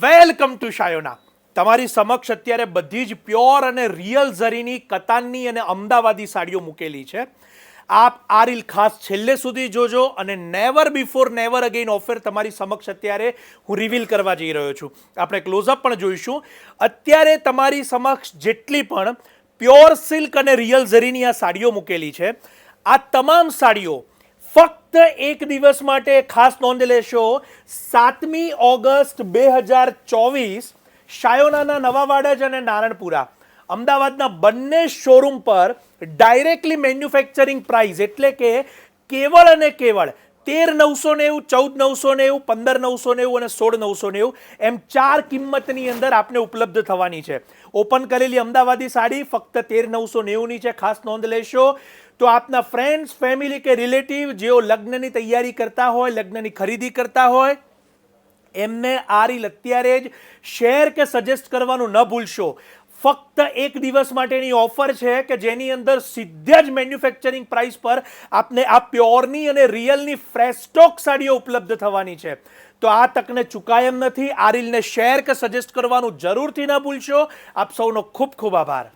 Welcome to Shayona. તમારી સમક્ષ અત્યારે બધી જ પ્યોર અને રિયલ ઝરીની કતાનની અને અમદાવાદી સાડીઓ મૂકેલી છે. આપ આ રીલ ખાસ છેલ્લે સુધી જોજો અને never before never again offer તમારી સમક્ષ અત્યારે હું રિવીલ કરવા જઈ રહ્યો છું. આપણે ક્લોઝઅપ પણ જોઈશું. અત્યારે તમારી સમક્ષ જેટલી પણ પ્યોર સિલ્ક અને રિયલ ઝરીની આ સાડીઓ મૂકેલી છે, આ તમામ સાડીઓ ફક્ત એક દિવસ માટે ખાસ નોંધ લેશો. 7મી ઓગસ્ટ 2024 શાયોનાના નવા વાડજ અને નારણપુરા અમદાવાદના બંને શોરૂમ પર ડાયરેક્ટલી મેન્યુફેક્ચરિંગ પ્રાઇસ એટલે કે કેવળ અને કેવળ 13,990, 14,990, 15,990 અને 16,990 એમ 4 કિંમતની અંદર આપને ઉપલબ્ધ થવાની છે. ઓપન કરેલી અમદાવાદી સાડી ફક્ત 13,990ની છે. ખાસ નોંધ લેશો. તો આપના ફ્રેન્ડ્સ, ફેમિલી કે રિલેટિવ જેઓ લગ્નની તૈયારી કરતા હોય, લગ્નની ખરીદી કરતા હોય, એમને આ રીલ અત્યારે જ શેર કે સજેસ્ટ કરવાનું ન ભૂલશો. ફક્ત એક દિવસ માટેની ઓફર છે કે જેની અંદર સીધા જ મેન્યુફેક્ચરિંગ પ્રાઇસ પર આપને આ પ્યોરની અને રિયલની ફ્રેશ સ્ટોક સાડીઓ ઉપલબ્ધ થવાની છે. તો આ તકને ચૂકાય એમ નથી. આ રીલને શેર કે સજેસ્ટ કરવાનું જરૂરથી ન ભૂલશો. આપ સૌનો ખૂબ ખૂબ આભાર.